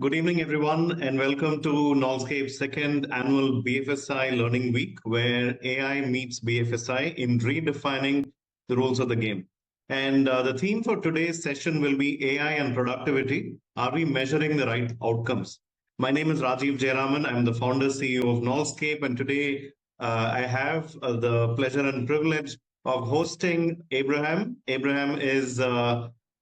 Good evening, everyone, and welcome to KNOLSKAPE's second annual BFSI Learning Week, where AI meets BFSI in redefining the rules of the game. And the theme for today's session will be AI and productivity. Are we measuring the right outcomes? My name is Rajiv Jayaraman. I'm the founder CEO of KNOLSKAPE, and today I have the pleasure and privilege of hosting Abraham. Abraham is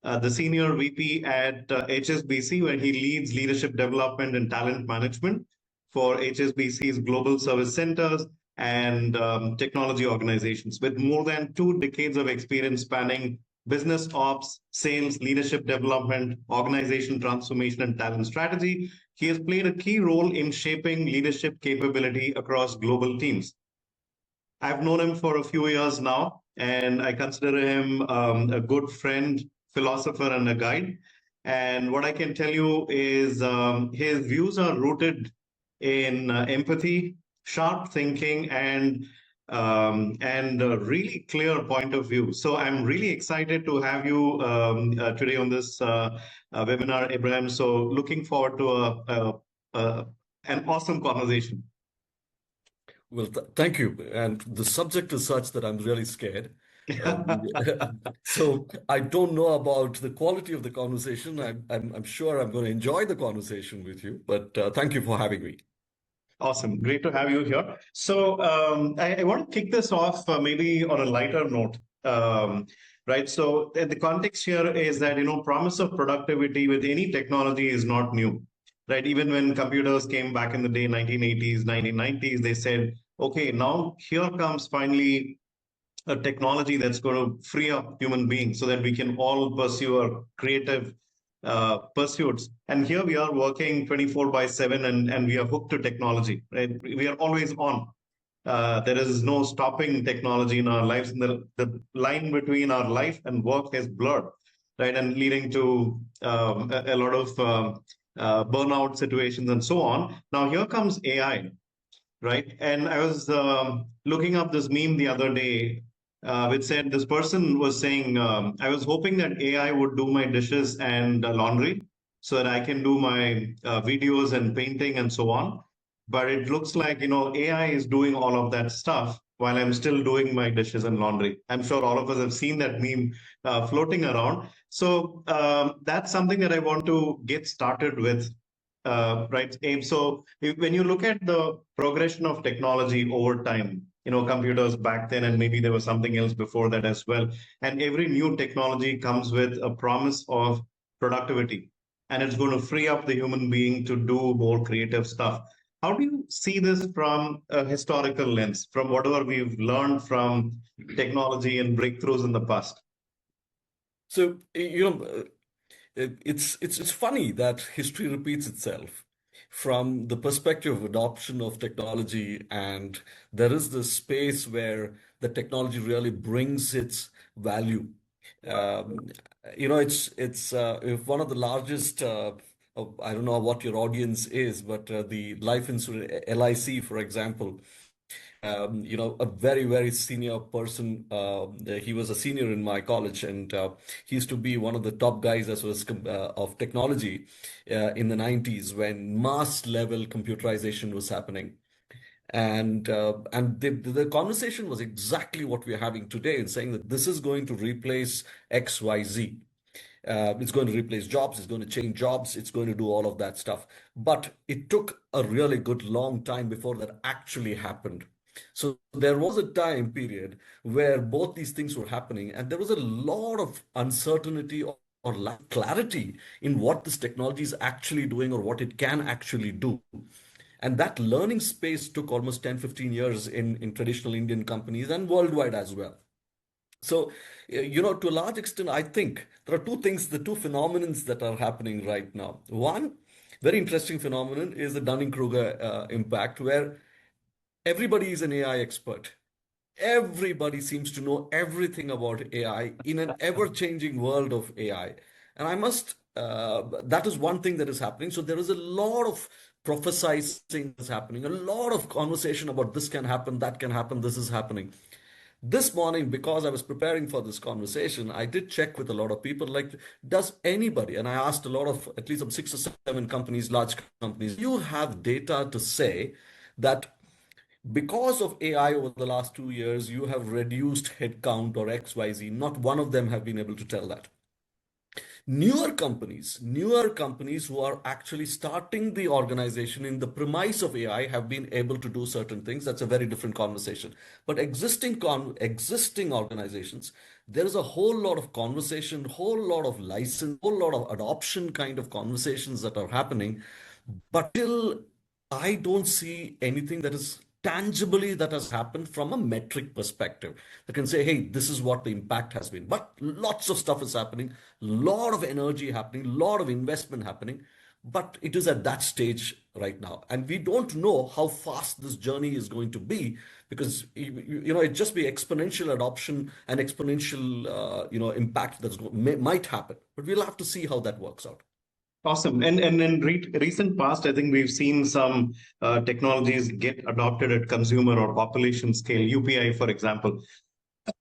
the senior VP at HSBC, where he leads leadership development and talent management for HSBC's global service centers and technology organizations. With more than 2 decades of experience spanning business ops, sales, leadership development, organization transformation, and talent strategy, he has played a key role in shaping leadership capability across global teams. I've known him for a few years now, and I consider him a good friend, philosopher, and a guide. And what I can tell you is his views are rooted in empathy, sharp thinking, and a really clear point of view. So I'm really excited to have you today on this webinar, Abraham. So looking forward to an awesome conversation. Well, thank you. And the subject is such that I'm really scared. So I don't know about the quality of the conversation. I'm sure I'm going to enjoy the conversation with you, but thank you for having me. Awesome. Great to have you here. So I want to kick this off maybe on a lighter note. Right. So the context here is that, promise of productivity with any technology is not new. Right. Even when computers came back in the day, 1980s, 1990s, they said, okay, now here comes finally a technology that's going to free up human beings so that we can all pursue our creative pursuits. And here we are working 24/7 and we are hooked to technology, right? We are always on. There is no stopping technology in our lives. And the line between our life and work has blurred, right? And leading to a lot of burnout situations and so on. Now, here comes AI, right? And I was looking up this meme the other day, which said this person was saying, I was hoping that AI would do my dishes and laundry so that I can do my videos and painting and so on. But it looks like, AI is doing all of that stuff while I'm still doing my dishes and laundry. I'm sure all of us have seen that meme floating around. So that's something that I want to get started with. Right, Abe. So when you look at the progression of technology over time, computers back then, and maybe there was something else before that as well. And every new technology comes with a promise of productivity, and it's going to free up the human being to do more creative stuff. How do you see this from a historical lens, from whatever we've learned from technology and breakthroughs in the past? So, it's funny that history repeats itself from the perspective of adoption of technology, and there is this space where the technology really brings its value. Um, it's if one of the largest. I don't know what your audience is, but the life insurance LIC, for example, a very, very senior person. He was a senior in my college, and he used to be one of the top guys as well as of technology in the 90s when mass level computerization was happening. And the conversation was exactly what we're having today in saying that this is going to replace XYZ. It's going to replace jobs, it's going to change jobs, it's going to do all of that stuff. But it took a really good long time before that actually happened. So there was a time period where both these things were happening, and there was a lot of uncertainty or lack of clarity in what this technology is actually doing or what it can actually do. And that learning space took almost 10, 15 years in traditional Indian companies and worldwide as well. So, to a large extent, I think there are two things, the two phenomenons that are happening right now. One very interesting phenomenon is the Dunning-Kruger impact, where everybody is an AI expert. Everybody seems to know everything about AI in an ever-changing world of AI. And that is one thing that is happening. So there is a lot of prophesizing that's happening, a lot of conversation about this can happen, that can happen, this is happening. This morning, because I was preparing for this conversation, I did check with a lot of people, like, does anybody, and I asked a lot of, at least some 6 or 7 companies, large companies, you have data to say that because of AI over the last 2 years, you have reduced headcount or XYZ? Not one of them have been able to tell that. Newer companies who are actually starting the organization in the premise of AI have been able to do certain things. That's a very different conversation. But existing organizations, there is a whole lot of conversation, whole lot of license, whole lot of adoption kind of conversations that are happening. But still, I don't see anything that is tangibly that has happened from a metric perspective that can say, hey, this is what the impact has been. But lots of stuff is happening, lot of energy happening, lot of investment happening, but it is at that stage right now. And we don't know how fast this journey is going to be, because it just be exponential adoption and exponential impact might happen. But we'll have to see how that works out. Awesome. And in recent past, I think we've seen some technologies get adopted at consumer or population scale, UPI, for example,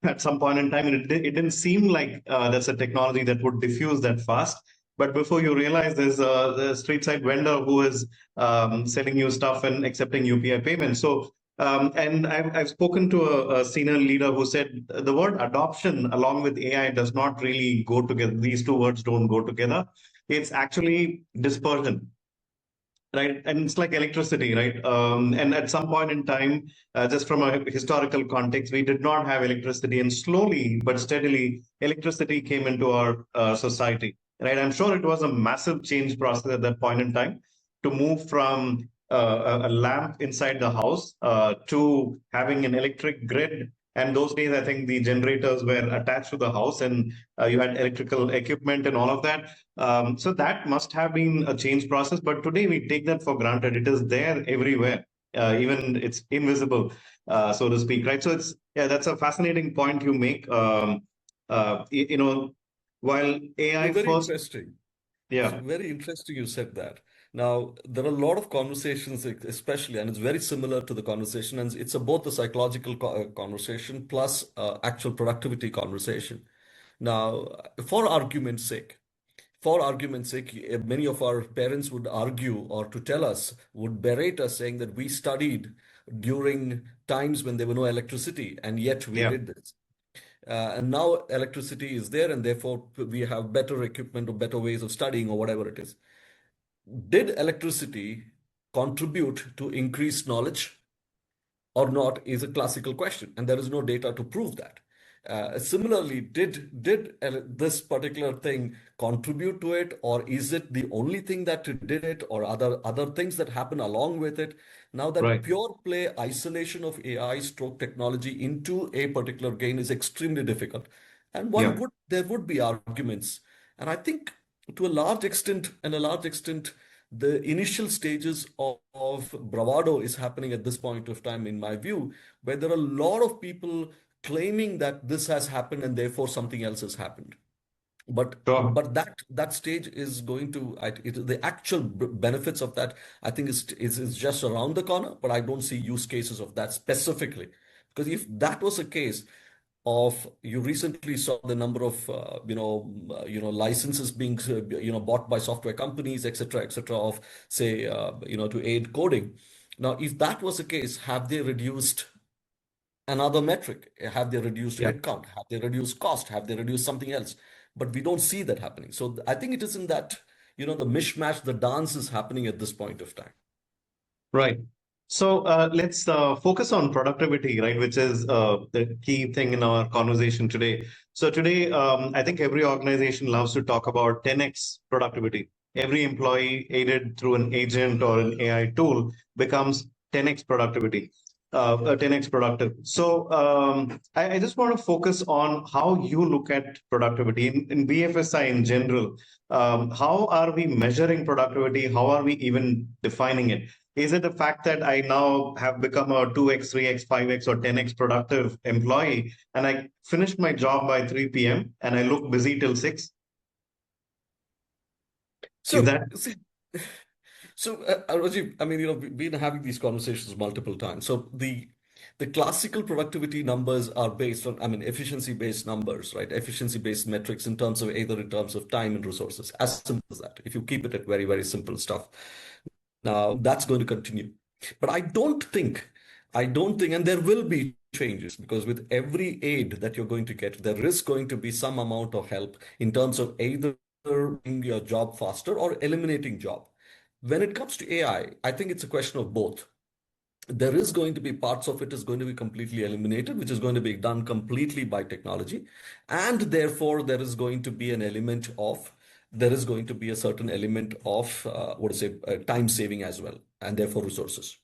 at some point in time. And it didn't seem like that's a technology that would diffuse that fast. But before you realize, there's a street side vendor who is selling you stuff and accepting UPI payments. So, and I've spoken to a senior leader who said the word adoption along with AI does not really go together. These two words don't go together. It's actually dispersion, right? And it's like electricity, right? And at some point in time, just from a historical context, we did not have electricity, and slowly but steadily, electricity came into our society, right? I'm sure it was a massive change process at that point in time to move from a lamp inside the house to having an electric grid. And those days, I think the generators were attached to the house, and you had electrical equipment and all of that. So that must have been a change process. But today we take that for granted. It is there everywhere. Even it's invisible, so to speak, right? So that's a fascinating point you make. While AI Very first, interesting. yeah, Very interesting you said that. Now, there are a lot of conversations, especially, and it's very similar to the conversation, and it's both a psychological conversation plus actual productivity conversation. Now, for argument's sake, many of our parents would argue or to tell us, would berate us saying that we studied during times when there were no electricity, and yet we yeah, did this. And now electricity is there, and therefore we have better equipment or better ways of studying or whatever it is. Did electricity contribute to increased knowledge or not is a classical question, and there is no data to prove that. Similarly, did this particular thing contribute to it, or is it the only thing that did it, or other things that happen along with it? Now, that right, pure play isolation of AI stroke technology into a particular gain is extremely difficult, and yeah, there would be arguments, and I think to a large extent, the initial stages of bravado is happening at this point of time, in my view, where there are a lot of people claiming that this has happened and therefore something else has happened. But sure, but that stage is going to the actual benefits of that, I think, is just around the corner. But I don't see use cases of that specifically, because if that was a case of, you recently saw the number of licenses being bought by software companies, etc., of, say, to aid coding. Now, if that was the case, have they reduced another metric? Have they reduced yeah. headcount? Have they reduced cost? Have they reduced something else? But we don't see that happening. So I think it is in that, the mishmash, the dance is happening at this point of time. Right. So let's focus on productivity, right, which is the key thing in our conversation today. So today, I think every organization loves to talk about 10x productivity. Every employee aided through an agent or an AI tool becomes 10x productivity, 10x productive. So I just want to focus on how you look at productivity in BFSI in general. How are we measuring productivity? How are we even defining it? Is it the fact that I now have become a 2x, 3x, 5x, or 10x productive employee, and I finished my job by 3 p.m. and I look busy till 6? Is So, that see, Rajiv, I mean, we've been having these conversations multiple times. So The classical productivity numbers are based on, I mean, efficiency-based numbers, right? Efficiency-based metrics in terms of either in terms of time and resources. As simple as that. If you keep it at very, very simple stuff. Now, that's going to continue. But I don't think, and there will be changes because with every aid that you're going to get, there is going to be some amount of help in terms of either doing your job faster or eliminating job. When it comes to I think it's a question of both. There is going to be parts of it is going to be completely eliminated, which is going to be done completely by technology. And therefore, there is going to be an element of, there is going to be a certain element of, time saving as well, and therefore resources.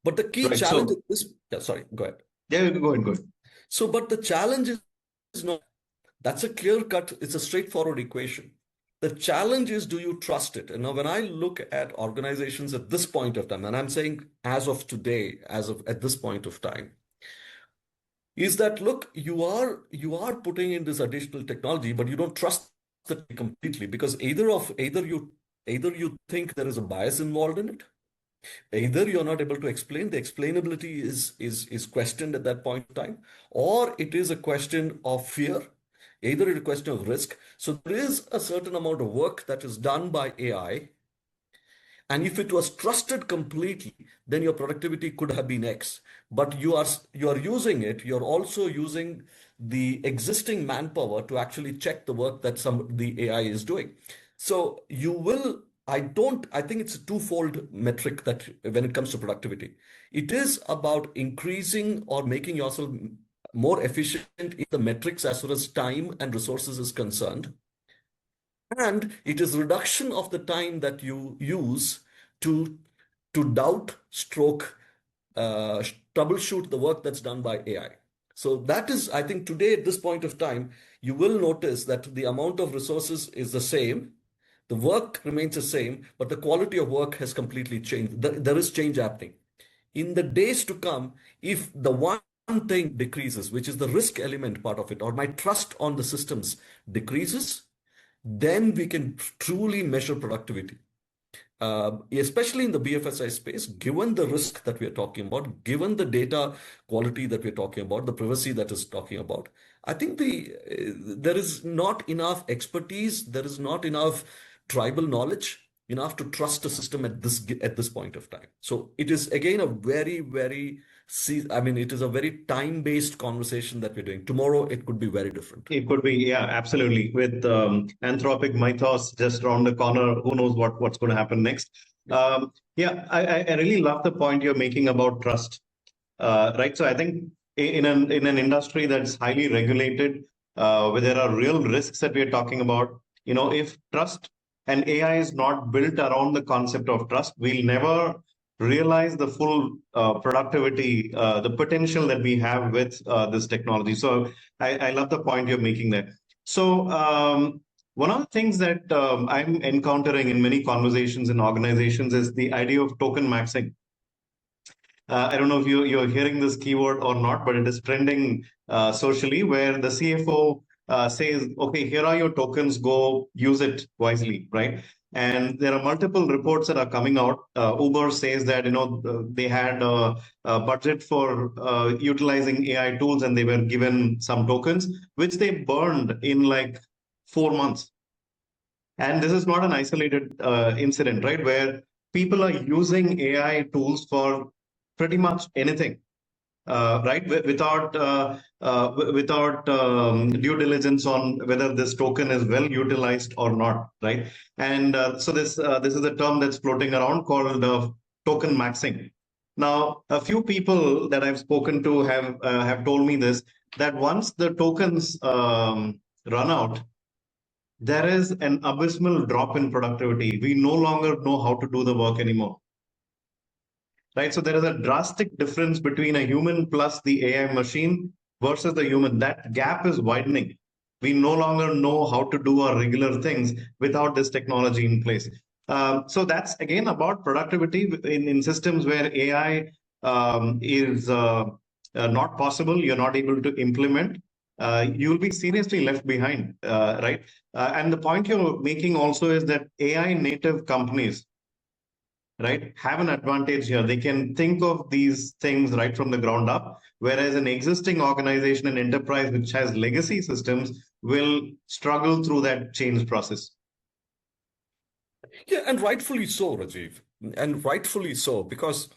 But the key Right. challenge So, is, yeah, sorry, go ahead. yeah, go ahead, go ahead. So, but the challenge is not, that's a clear cut, it's a straightforward equation. The challenge is, do you trust it? And now, when I look at organizations at this point of time, and I'm saying as of today, as of at this point of time, is that look, you are putting in this additional technology, but you don't trust it completely because either you think there is a bias involved in it, either you're not able to explain, the explainability is questioned at that point in time, or it is a question of fear, either it's a question of risk. So there is a certain amount of work that is done by AI, and if it was trusted completely, then your productivity could have been X. But you are using it, you're also using the existing manpower to actually check the work that the AI is doing. So you will, I think it's a twofold metric that when it comes to productivity, it is about increasing or making yourself more efficient in the metrics as far as time and resources is concerned. And it is reduction of the time that you use to doubt, stroke, troubleshoot the work that's done by AI. So that is, I think today at this point of time, you will notice that the amount of resources is the same. The work remains the same, but the quality of work has completely changed. There is change happening. In the days to come, if the one thing decreases, which is the risk element part of it, or my trust on the systems decreases, then we can truly measure productivity. Especially in the BFSI space, given the risk that we are talking about, given the data quality that we're talking about, the privacy that is talking about, I think there is not enough expertise, there is not enough tribal knowledge enough to trust a system at this point of time. So it is again a very, very, I mean, it is a very time-based conversation that we're doing. Tomorrow, it could be very different. It could be, yeah, absolutely. With anthropic mythos just around the corner, who knows what's going to happen next? Yeah, I really love the point you're making about trust, right? So I think in an industry that's highly regulated, where there are real risks that we're talking about, if trust and AI is not built around the concept of trust, we'll never realize the full productivity, the potential that we have with this technology. So I love the point you're making there. So one of the things that I'm encountering in many conversations in organizations is the idea of token maxing. I don't know if you're hearing this keyword or not, but it is trending socially, where the CFO says, okay, here are your tokens, go use it wisely, right? And there are multiple reports that are coming out. Uber says that they had a budget for utilizing AI tools, and they were given some tokens, which they burned in like 4 months. And this is not an isolated incident, right? Where people are using AI tools for pretty much anything, right? Without due diligence on whether this token is well utilized or not, right? And so this is a term that's floating around called token maxing. Now, a few people that I've spoken to have told me this, that once the tokens run out, there is an abysmal drop in productivity. We no longer know how to do the work anymore. Right? So there is a drastic difference between a human plus the AI machine versus the human. That gap is widening. We no longer know how to do our regular things without this technology in place. So that's again about productivity in systems where AI is not possible. You're not able to implement. You'll be seriously left behind, right? And the point you're making also is that AI native companies, right, have an advantage here. They can think of these things right from the ground up, whereas an existing organization and enterprise which has legacy systems will struggle through that change process. Yeah, and rightfully so, Rajiv. And rightfully so, because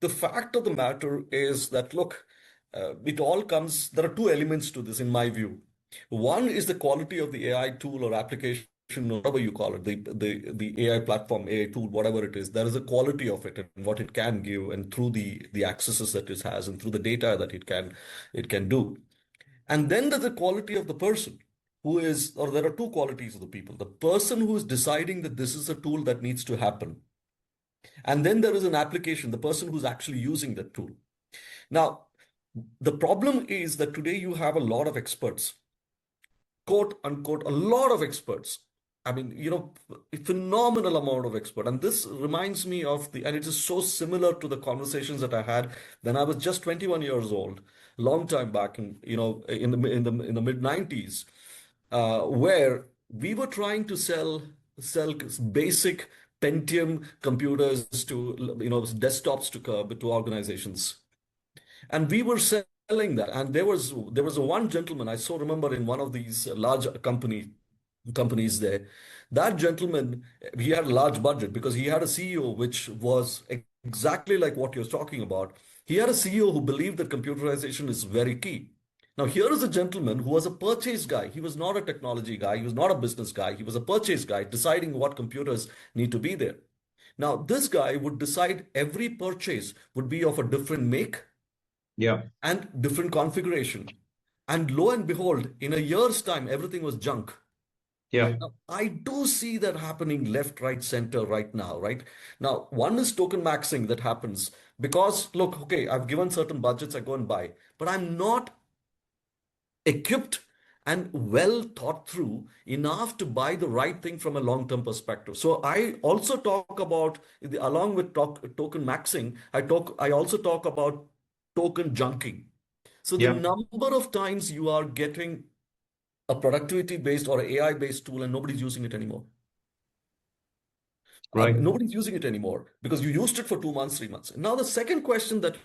the fact of the matter is that, look, it all comes, there are two elements to this, in my view. One is the quality of the AI tool or application, or whatever you call it, the AI platform, AI tool, whatever it is. There is a quality of it and what it can give, and through the accesses that it has, and through the data that it can do. And then there's the quality of the person who is, or there are two qualities of the people. The person who is deciding that this is a tool that needs to happen. And then there is an application, the person who's actually using that tool. Now, the problem is that today you have a lot of experts, quote unquote, a lot of experts. I mean, a phenomenal amount of expert. And this reminds me of and it is so similar to the conversations that I had when I was just 21 years old, long time back in the mid 90s, where we were trying to sell basic Pentium computers to, desktops to organizations. And we were selling that. And there was a one gentleman I so remember in one of these large companies there. That gentleman, he had a large budget because he had a CEO which was exactly like what you're talking about. He had a CEO who believed that computerization is very key. Now, here is a gentleman who was a purchase guy. He was not a technology guy. He was not a business guy. He was a purchase guy deciding what computers need to be there. Now, this guy would decide every purchase would be of a different make, Yeah. and different configuration. And lo and behold, in a year's time, everything was junk. Yeah. Now, I do see that happening left, right, center right now, right? Now, one is token maxing that happens because, look, okay, I've given certain budgets, I go and buy, but I'm not equipped and well thought through enough to buy the right thing from a long-term perspective. So I also talk about, along with token maxing, I also talk about token junking. So the Yeah. number of times you are getting a productivity based or AI based tool and nobody's using it anymore. Right. Nobody's using it anymore because you used it for 2 months, 3 months. Now the second question that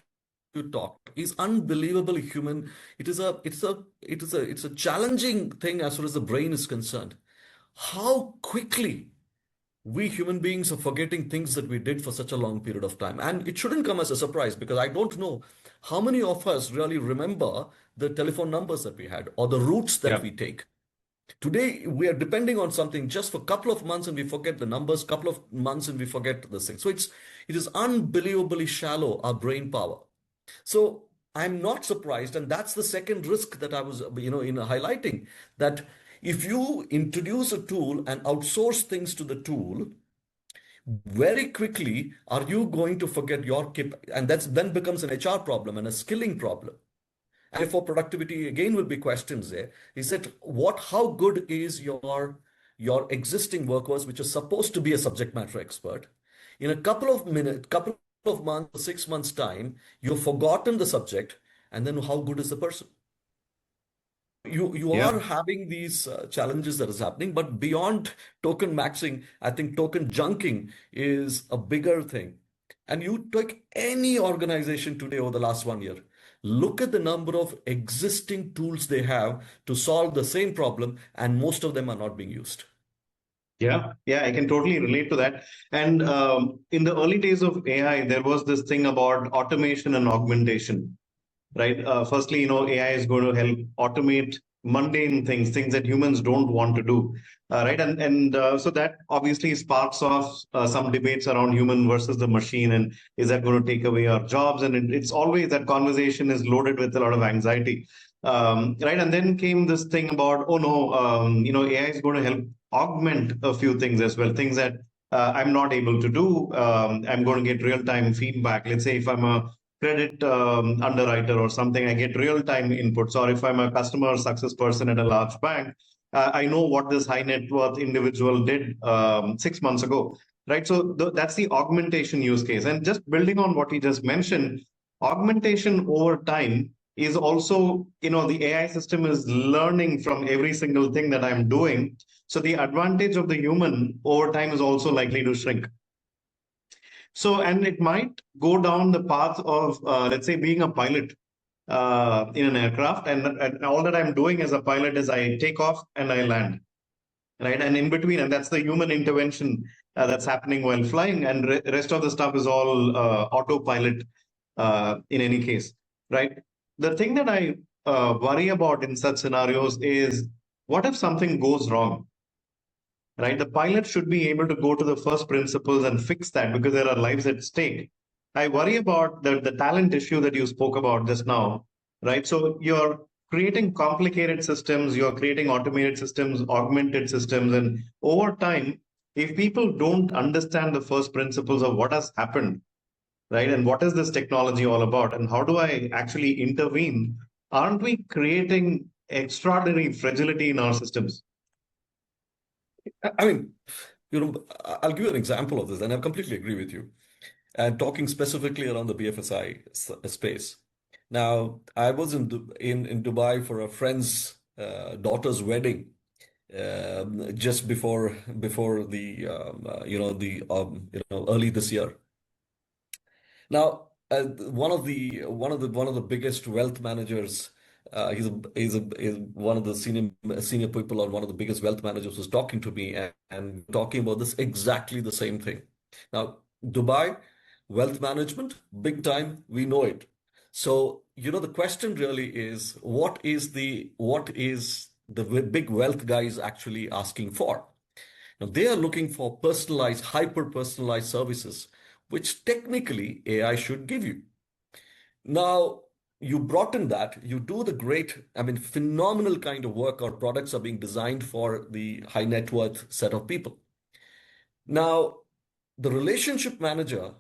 you talked is unbelievably human. It's a challenging thing as far as the brain is concerned. How quickly we human beings are forgetting things that we did for such a long period of time. And it shouldn't come as a surprise because I don't know how many of us really remember the telephone numbers that we had or the routes that Yeah. we take. Today, we are depending on something just for a couple of months and we forget the numbers, couple of months and we forget this thing. So it is unbelievably shallow, our brain power. So I'm not surprised. And that's the second risk that I was, in highlighting, that if you introduce a tool and outsource things to the tool, very quickly are you going to forget and that's then becomes an HR problem and a skilling problem. And for productivity, again, will be questions there. Is that how good is your existing workers, which are supposed to be a subject matter expert? In a couple of minutes, couple of months, 6 months time, you've forgotten the subject, and then how good is the person? You Yeah. are having these challenges that is happening, but beyond token maxing, I think token junking is a bigger thing. And you take any organization today over the last 1 year, look at the number of existing tools they have to solve the same problem, and most of them are not being used. Yeah, yeah, I can totally relate to that. And in the early days of AI, there was this thing about automation and augmentation, right? Firstly, AI is going to help automate mundane things, things that humans don't want to do, right? And so that obviously sparks off some debates around human versus the machine, and is that going to take away our jobs? And it's always that conversation is loaded with a lot of anxiety, right? And then came this thing about, oh no, AI is going to help augment a few things as well, things that I'm not able to do. I'm going to get real time feedback. Let's say if I'm a credit underwriter or something, I get real time inputs. Or if I'm a customer success person at a large bank, I know what this high net worth individual did 6 months ago, right? So that's the augmentation use case. And just building on what he just mentioned, augmentation over time is also, the AI system is learning from every single thing that I'm doing. So the advantage of the human over time is also likely to shrink. So, and it might go down the path of, let's say, being a pilot in an aircraft, and all that I'm doing as a pilot is I take off and I land, right? And in between, and that's the human intervention that's happening while flying, and rest of the stuff is all autopilot in any case, right? The thing that I worry about in such scenarios is, what if something goes wrong, right? The pilot should be able to go to the first principles and fix that because there are lives at stake. I worry about the talent issue that you spoke about just now, right? So you're creating complicated systems, you're creating automated systems, augmented systems, and over time, if people don't understand the first principles of what has happened, right, and what is this technology all about, and how do I actually intervene, aren't we creating extraordinary fragility in our systems? I mean, I'll give you an example of this, and I completely agree with you. And talking specifically around the BFSI space. Now, I was in Dubai for a friend's daughter's wedding just before the early this year. Now, one of the biggest wealth managers, he's one of the senior people, or one of the biggest wealth managers, was talking to me and talking about this exactly the same thing. Now, Dubai, wealth management, big time, we know it. So, the question really is, what is the big wealth guys actually asking for? Now, they are looking for personalized, hyper-personalized services, which technically AI should give you. Now, you brought in that, you do the phenomenal kind of work. Our products are being designed for the high net worth set of people. Now, the relationship manager,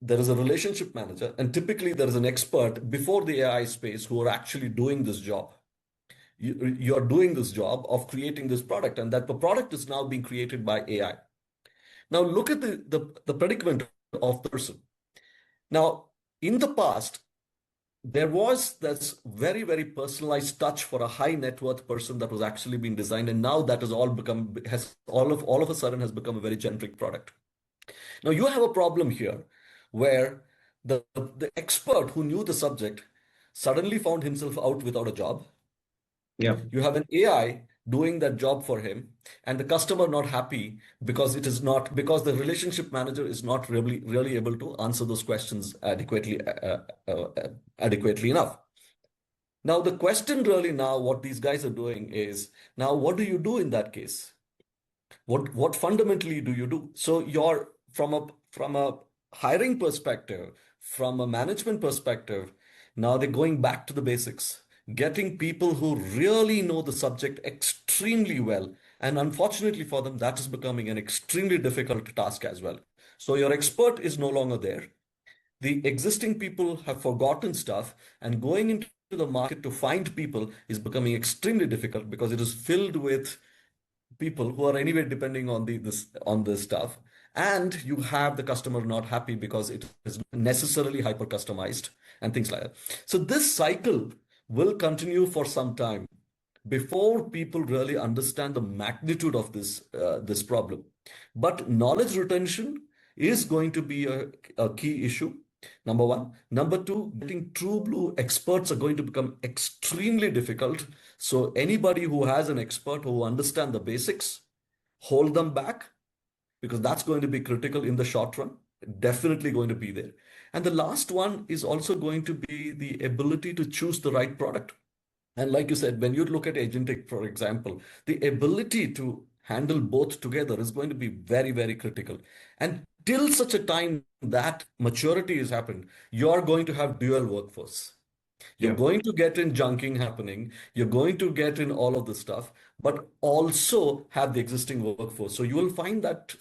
there is a relationship manager, and typically there is an expert before the AI space who are actually doing this job. You're doing this job of creating this product, and that the product is now being created by AI. Now, look at the predicament of the person. Now, in the past, there was this very, very personalized touch for a high net worth person that was actually being designed, and now that has all of a sudden has become a very generic product. Now, you have a problem here where the expert who knew the subject suddenly found himself out without a job. Yeah. You have an AI doing that job for him, and the customer not happy because the relationship manager is not really able to answer those questions adequately enough. Now, the question really now, what these guys are doing is, now what do you do in that case? What fundamentally do you do? So you're from a hiring perspective, from a management perspective, now they're going back to the basics, getting people who really know the subject extremely well. And unfortunately for them, that is becoming an extremely difficult task as well. So your expert is no longer there. The existing people have forgotten stuff, and going into the market to find people is becoming extremely difficult because it is filled with people who are anyway depending on this stuff, and you have the customer not happy because it is necessarily hyper customized and things like that. So this cycle will continue for some time before people really understand the magnitude of this problem. But knowledge retention is going to be a key issue. Number one. Number two, getting true blue experts are going to become extremely difficult. So anybody who has an expert who understands the basics, hold them back, because that's going to be critical in the short run. Definitely going to be there. And the last one is also going to be the ability to choose the right product. And like you said, when you look at agentic, for example, the ability to handle both together is going to be very, very critical. And till such a time that maturity has happened, you're going to have dual workforce. You're going to get in junking happening. You're going to get in all of this stuff, but also have the existing workforce. So you will find that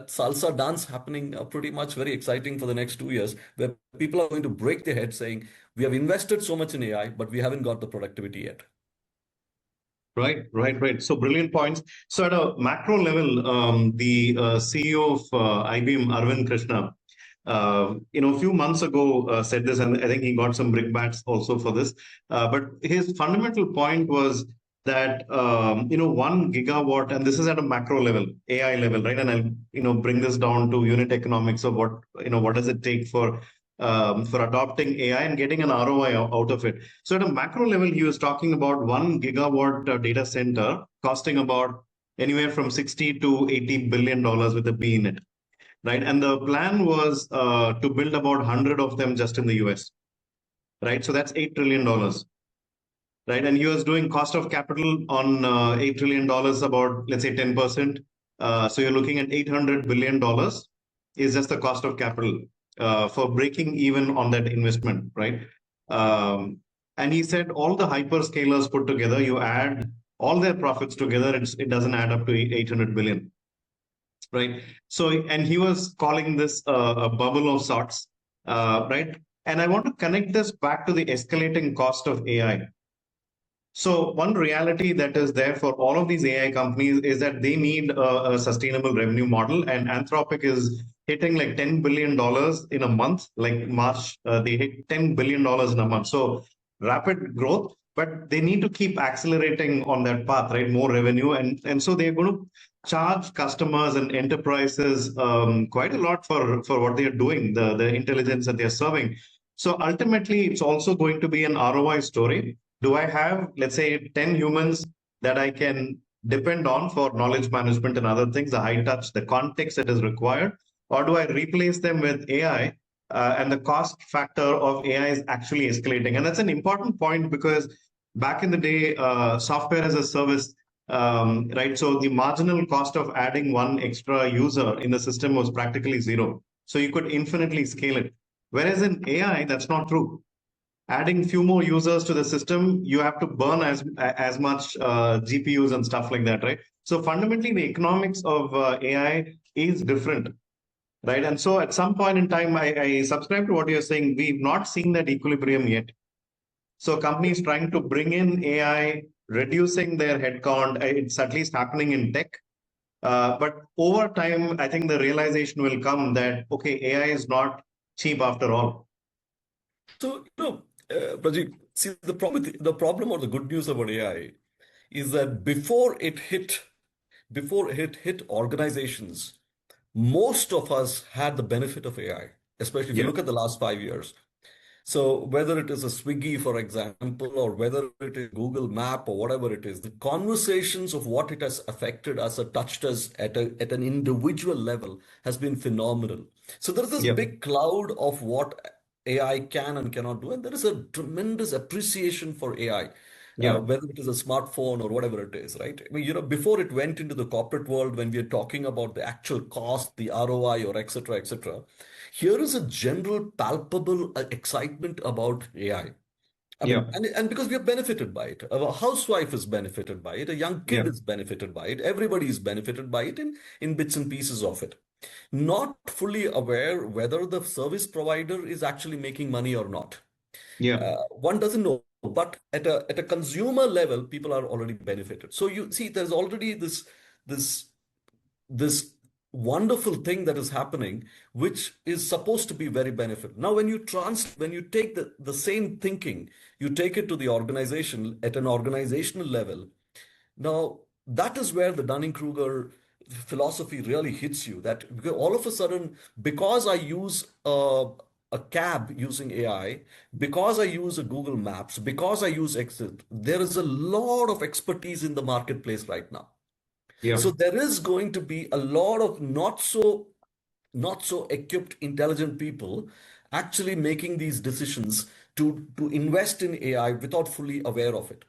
salsa dance happening pretty much very exciting for the next 2 years, where people are going to break their head saying, we have invested so much in AI, but we haven't got the productivity yet. Right. So brilliant points. So at a macro level, the CEO of IBM, Arvind Krishna, a few months ago said this, and I think he got some brickbats also for this. But his fundamental point was, that 1 gigawatt, and this is at a macro level, AI level, right? And I'll bring this down to unit economics of what does it take for adopting AI and getting an ROI out of it. So at a macro level, he was talking about 1 gigawatt data center costing about anywhere from 60 to 80 billion dollars with a B in it, right? And the plan was to build about 100 of them just in the US, right? So that's $8 trillion, right? And he was doing cost of capital on $8 trillion, about, let's say, 10%. So you're looking at $800 billion is just the cost of capital for breaking even on that investment, right? And he said all the hyperscalers put together, you add all their profits together, it doesn't add up to 800 billion, right? So, and he was calling this a bubble of sorts, right? And I want to connect this back to the escalating cost of AI. So one reality that is there for all of these AI companies is that they need a sustainable revenue model, and Anthropic is hitting like $10 billion in a month. Like March, they hit $10 billion in a month. So rapid growth, but they need to keep accelerating on that path, right? More revenue, and so they're going to charge customers and enterprises quite a lot for what they are doing, the intelligence that they're serving. So ultimately, it's also going to be an ROI story. Do I have, let's say, 10 humans that I can depend on for knowledge management and other things, the high touch, the context that is required? Or do I replace them with AI? And the cost factor of AI is actually escalating. And that's an important point because back in the day, software as a service, right? So the marginal cost of adding one extra user in the system was practically zero. So you could infinitely scale it. Whereas in AI, that's not true. Adding few more users to the system, you have to burn as much GPUs and stuff like that, right? So fundamentally, the economics of AI is different, right? And so at some point in time, I subscribe to what you're saying. We've not seen that equilibrium yet. So companies trying to bring in AI, reducing their headcount, it's at least happening in tech. But over time, I think the realization will come that, okay, AI is not cheap after all. So, Rajiv, see, the problem or the good news about AI is that before it hit organizations, most of us had the benefit of AI, especially if you Yeah, look at the last 5 years. So whether it is a Swiggy, for example, or whether it is Google Map or whatever it is, the conversations of what it has affected us or touched us at an individual level has been phenomenal. So there is this yeah, big cloud of what AI can and cannot do, and there is a tremendous appreciation for AI. yeah, Whether it is a smartphone or whatever it is, right? I mean, before it went into the corporate world, when we are talking about the actual cost, the ROI, or etc., here is a general palpable excitement about AI. I yeah, mean, and because we are benefited by it. A housewife is benefited by it. A young kid yeah, is benefited by it. Everybody is benefited by it in bits and pieces of it. Not fully aware whether the service provider is actually making money or not. yeah, One doesn't know, but at a consumer level, people are already benefited. So you see, there's already this this wonderful thing that is happening, which is supposed to be very benefit. Now, when you take the same thinking, you take it to the organization at an organizational level. Now, that is where the Dunning-Kruger philosophy really hits you. That because all of a sudden, because I use a cab using AI, because I use a Google Maps, because I use Excel, there is a lot of expertise in the marketplace right now. yeah, So there is going to be a lot of not so equipped, intelligent people actually making these decisions to invest in AI without fully aware of it.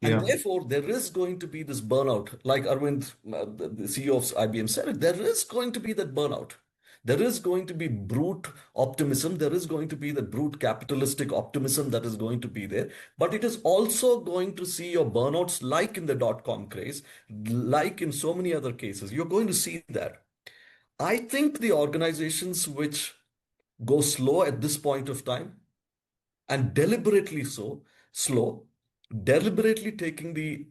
And yeah, therefore, there is going to be this burnout, like Arvind, the CEO of IBM said it, there is going to be that burnout. There is going to be brute optimism. There is going to be the brute capitalistic optimism that is going to be there. But it is also going to see your burnouts, like in the dot-com craze, like in so many other cases. You're going to see that. I think the organizations which go slow at this point of time and deliberately slow, deliberately taking the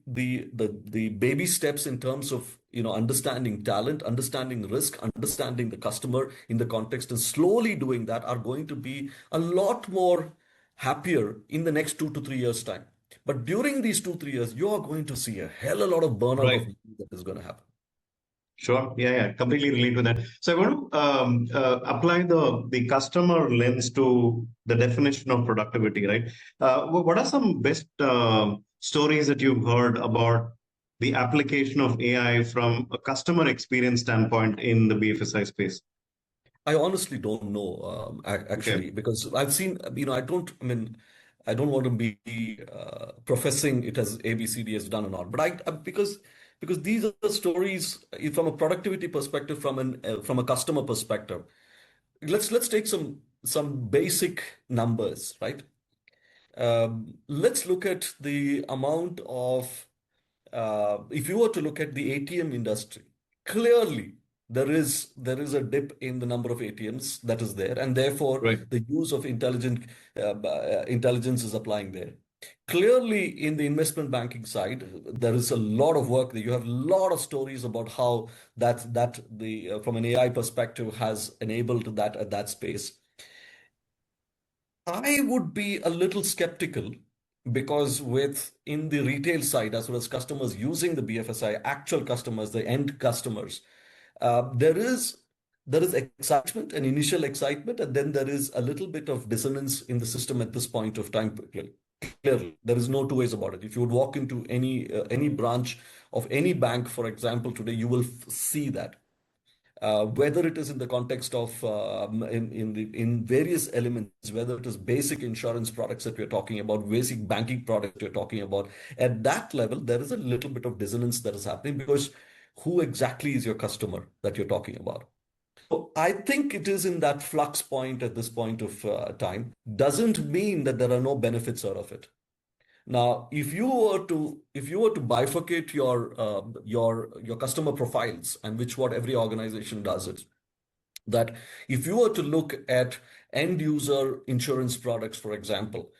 baby steps in terms of understanding talent, understanding risk, understanding the customer in the context, and slowly doing that are going to be a lot more happier in the next 2 to 3 years time. But during these 2, 3 years, you are going to see a hell of a lot of burnout of Right. money that is going to happen. Sure. Yeah, yeah. Completely relate to that. So I want to apply the customer lens to the definition of productivity, right? What are some best stories that you've heard about the application of AI from a customer experience standpoint in the BFSI space? I honestly don't know, Okay. actually, because I've seen, I mean, I don't want to be professing it as ABCD has done or not, but because these are the stories from a productivity perspective, from a customer perspective. Let's take some basic numbers, right? Let's look at the amount of if you were to look at the ATM industry, clearly there is a dip in the number of ATMs that is there, and therefore Right. the use of intelligence is applying there. Clearly, in the investment banking side, there is a lot of work there. You have a lot of stories about how that the from an AI perspective has enabled that at that space. I would be a little skeptical because with in the retail side as well as customers using the BFSI, actual customers, the end customers, there is excitement, an initial excitement, and then there is a little bit of dissonance in the system at this point of time. Clearly, there is no two ways about it. If you would walk into any branch of any bank, for example, today, you will see that whether it is in the context of in various elements, whether it is basic insurance products that we're talking about, basic banking products we're talking about, at that level, there is a little bit of dissonance that is happening because who exactly is your customer that you're talking about? So I think it is in that flux point at this point of time. Doesn't mean that there are no benefits out of it. Now, if you were to bifurcate your customer profiles, and which what every organization does is that if you were to look at end user insurance products, for example,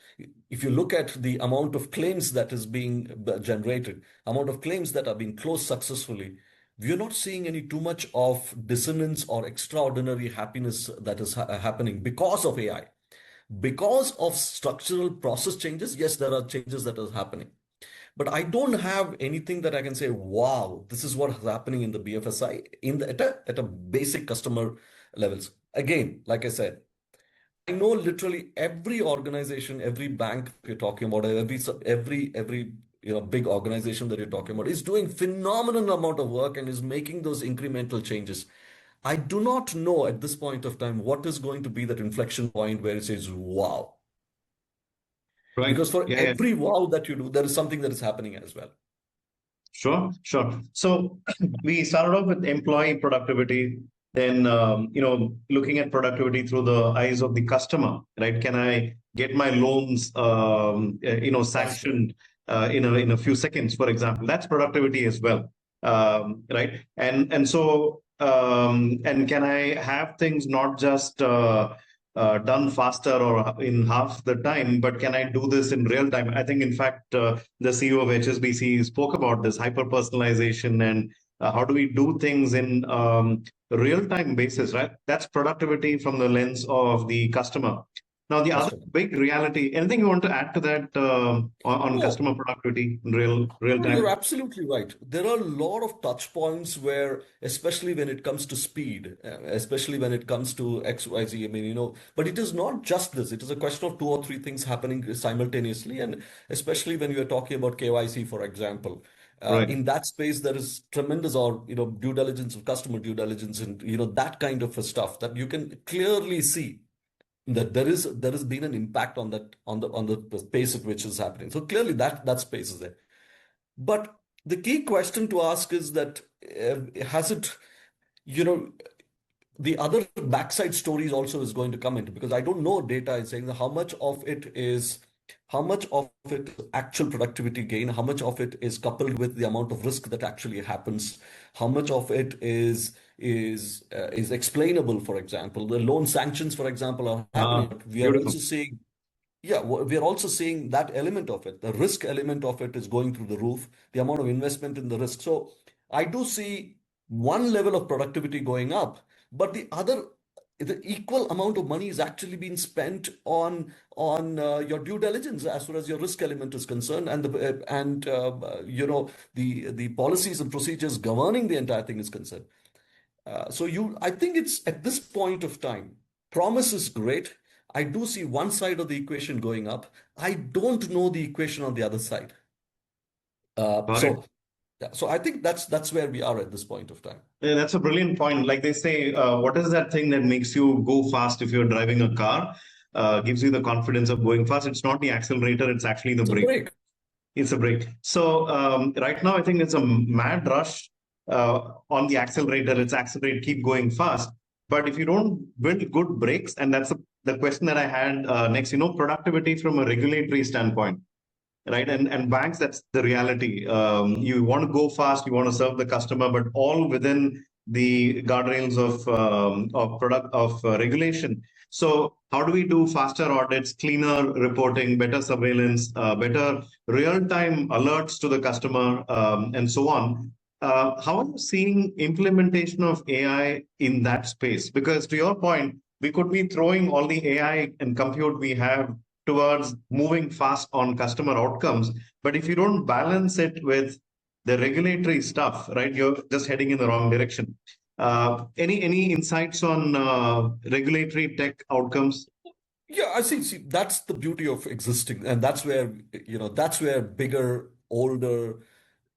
if you look at the amount of claims that is being generated, amount of claims that are being closed successfully, we are not seeing any too much of dissonance or extraordinary happiness that is happening because of AI. Because of structural process changes, yes, there are changes that are happening. But I don't have anything that I can say, wow, this is what is happening in the BFSI at a basic customer levels. Again, like I said, I know literally every organization, every bank you're talking about, every big organization that you're talking about is doing phenomenal amount of work and is making those incremental changes. I do not know at this point of time what is going to be that inflection point where it says, wow. Right. Because for Yeah, yeah. every wow that you do, there is something that is happening as well. Sure, sure. So we started off with employee productivity, then looking at productivity through the eyes of the customer, right? Can I get my loans, Faster. sanctioned in a few seconds, for example? That's productivity as well, right? And can I have things not just done faster or in half the time, but can I do this in real time? I think, in fact, the CEO of HSBC spoke about this hyper personalization and how do we do things in real time basis, right? That's productivity from the lens of the customer. Now, the other Customer. big reality, anything you want to add to that on No, customer productivity in real no, you're time? absolutely right. There are a lot of touch points where, especially when it comes to speed, especially when it comes to XYZ, I mean, but it is not just this. It is a question of two or three things happening simultaneously. And especially when you're talking about KYC, for example, Right. in that space, there is tremendous or, due diligence of customer due diligence and, that kind of a stuff that you can clearly see that there has been an impact on that on the pace at which is happening. So clearly that space is there. But the key question to ask is that has it, you know, the other backside stories also is going to come into because I don't know data is saying how much of it is actual productivity gain, how much of it is coupled with the amount of risk that actually happens, how much of it is explainable. For example, the loan sanctions, for example, are happening. Ah, But we are also beautiful. seeing yeah, we are also seeing that element of it. The risk element of it is going through the roof, the amount of investment in the risk. So I do see one level of productivity going up, but the other the equal amount of money is actually being spent on your due diligence as far as your risk element is concerned, and the policies and procedures governing the entire thing is concerned. I think it's at this point of time, promise is great. I do see one side of the equation going up. I don't know the equation on the other side. Uh, Got it. so, so I think that's where we are at this point of time. Yeah, that's a brilliant point. Like they say, what is that thing that makes you go fast if you're driving a car? Gives you the confidence of going fast. It's not the accelerator, it's actually the It's a brake. break. It's a break. So right now, I think it's a mad rush on the accelerator. It's accelerate, keep going fast. But if you don't build good brakes, and that's the question that I had next, productivity from a regulatory standpoint, right? And banks, that's the reality. You want to go fast, you want to serve the customer, but all within the guardrails of product of regulation. So how do we do faster audits, cleaner reporting, better surveillance, better real-time alerts to the customer, and so on? How are you seeing implementation of AI in that space? Because to your point, we could be throwing all the AI and compute we have towards moving fast on customer outcomes. But if you don't balance it with the regulatory stuff, right, you're just heading in the wrong direction. Any insights on regulatory tech outcomes? Yeah, I see, that's the beauty of existing, and that's where bigger, older,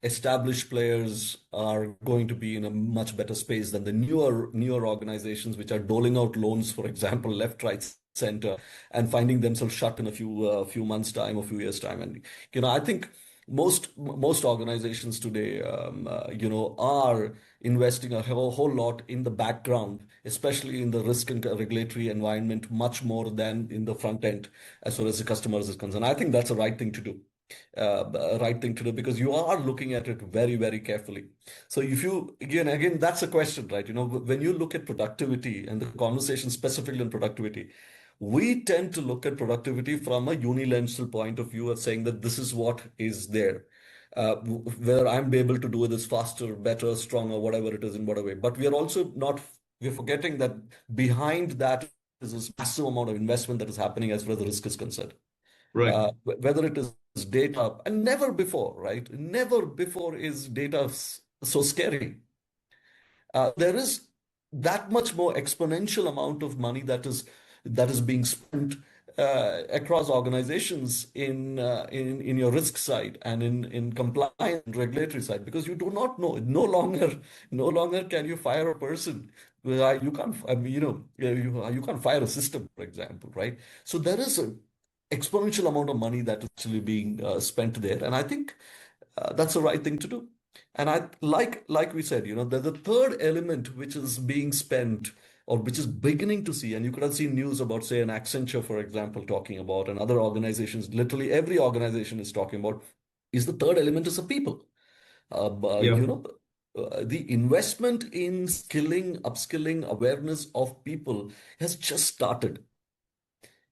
established players are going to be in a much better space than the newer organizations which are doling out loans, for example, left, right, center, and finding themselves shut in a few months' time or few years' time. And I think most organizations today, are investing a whole lot in the background, especially in the risk and regulatory environment, much more than in the front end as far as the customers is concerned. I think that's the right thing to do. Right thing to do, because you are looking at it very, very carefully. So if you again, that's a question, right? When you look at productivity and the conversation specifically on productivity, we tend to look at productivity from a unilateral point of view of saying that this is what is there. Whether I'm able to do this faster, better, stronger, whatever it is in whatever way. But we are also not, we're forgetting that behind that is this massive amount of investment that is happening as far as the risk is concerned. Right. Whether it is data, and never before, right? Never before is data so scary. There is that much more exponential amount of money that is being spent across organizations in your risk side and in compliance and regulatory side, because you do not know. No longer can you fire a person. You can't, I mean, you can't fire a system, for example, right? So there is an exponential amount of money that is actually being spent there, and I think that's the right thing to do. And I like we said, there's a third element which is being spent or which is beginning to see, and you could have seen news about, say, an Accenture, for example, talking about, and other organizations, literally every organization is talking about, is the third element is the people. Yeah. The investment in skilling, upskilling, awareness of people has just started.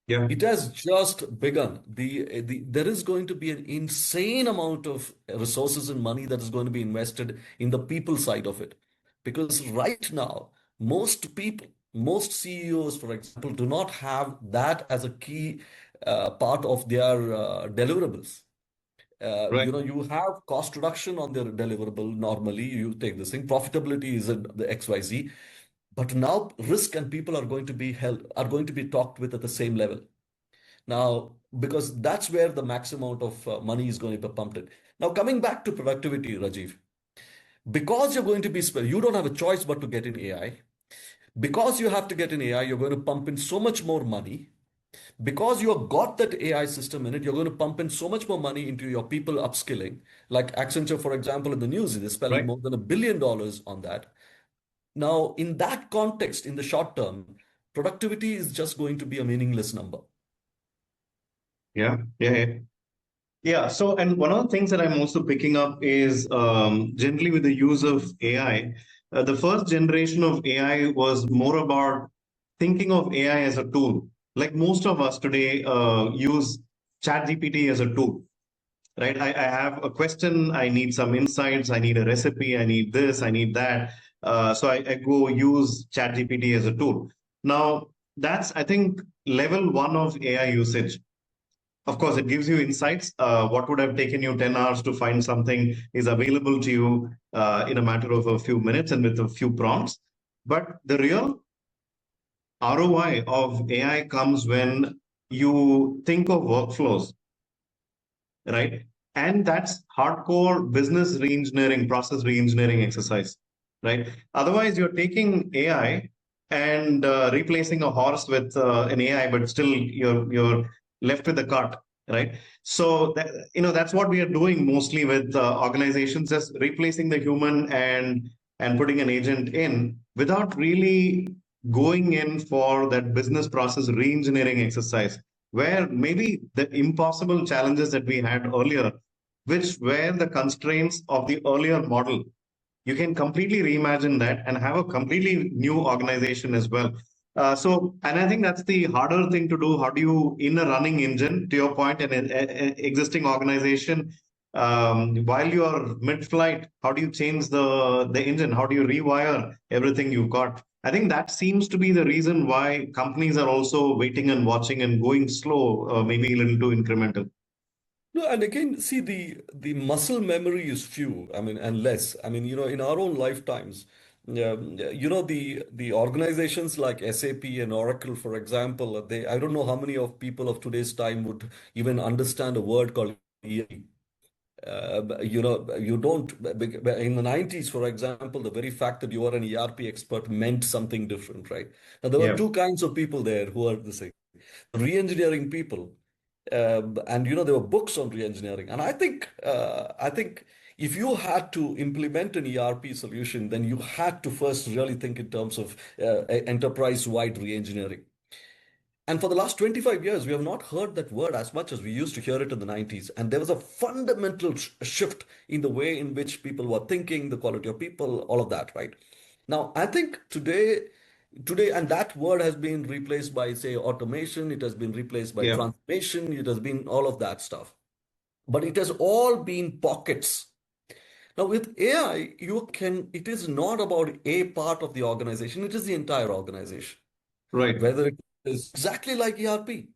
Yeah. It has just begun. There is going to be an insane amount of resources and money that is going to be invested in the people side of it. Because right now, most people, most CEOs, for example, do not have that as a key part of their deliverables. Right. You have cost reduction on their deliverable. Normally, you take this thing. Profitability is in the XYZ. But now risk and people are going to be talked with at the same level. Now, because that's where the maximum amount of money is going to be pumped in. Now, coming back to productivity, Rajiv, because you're going to be, you don't have a choice but to get in AI. Because you have to get in AI, you're going to pump in so much more money. Because you have got that AI system in it, you're going to pump in so much more money into your people upskilling. Like Accenture, for example, in the news, they're spending Right. more than $1 billion on that. Now, in that context, in the short term, productivity is just going to be a meaningless number. Yeah. Yeah. Yeah. Yeah. So, and one of the things that I'm also picking up is generally with the use of AI, the first generation of AI was more about thinking of AI as a tool. Like most of us today use ChatGPT as a tool, right? I have a question, I need some insights, I need a recipe, I need this, I need that. So I go use ChatGPT as a tool. Now, that's, I think, level one of AI usage. Of course, it gives you insights. What would have taken you 10 hours to find something is available to you in a matter of a few minutes and with a few prompts. But the real ROI of AI comes when you think of workflows, right? And that's hardcore business reengineering, process reengineering exercise, right? Otherwise, you're taking AI and replacing a horse with an AI, but still you're left with the cart, right? So that, that's what we are doing mostly with organizations, just replacing the human and putting an agent in without really going in for that business process reengineering exercise where maybe the impossible challenges that we had earlier, which were the constraints of the earlier model, you can completely reimagine that and have a completely new organization as well. And I think that's the harder thing to do. How do you, in a running engine, to your point, an existing organization, while you're mid-flight, how do you change the engine? How do you rewire everything you've got? I think that seems to be the reason why companies are also waiting and watching and going slow, maybe a little too incremental. No, and again, see the muscle memory is few, I mean, and less. I mean, in our own lifetimes, the organizations like SAP and Oracle, for example, I don't know how many of people of today's time would even understand a word called ERP. You don't, in the 90s, for example, the very fact that you are an ERP expert meant something different, right? Now, there were Yeah, two kinds of people there who are the same. Re-engineering people, and there were books on re-engineering. And I think if you had to implement an ERP solution, then you had to first really think in terms of enterprise-wide re-engineering. And for the last 25 years, we have not heard that word as much as we used to hear it in the 90s. And there was a fundamental shift in the way in which people were thinking, the quality of people, all of that, right? Now, I think today, and that word has been replaced by, say, automation, it has been replaced by yeah, transformation, it has been all of that stuff. But it has all been pockets. Now, with AI, it is not about a part of the organization, it is the entire organization. right. Whether it is exactly like ERP,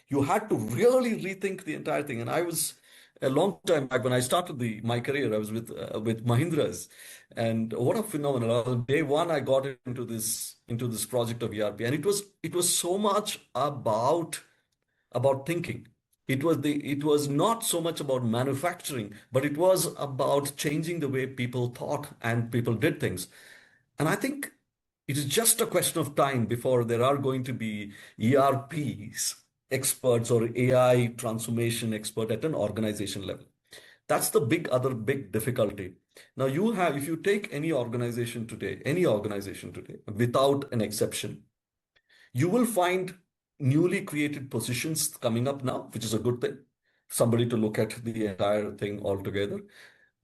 you had to really rethink the entire thing. And I was a long time back when I started my career, I was with Mahindras, and what a phenomenon! Day one, I got into this project of ERP, and it was so much about thinking. It was not so much about manufacturing, but it was about changing the way people thought and people did things. And I think it is just a question of time before there are going to be ERPs experts or AI transformation expert at an organization level. That's the other big difficulty. Now if you take any organization today, without an exception, you will find newly created positions coming up now, which is a good thing. Somebody to look at the entire thing altogether.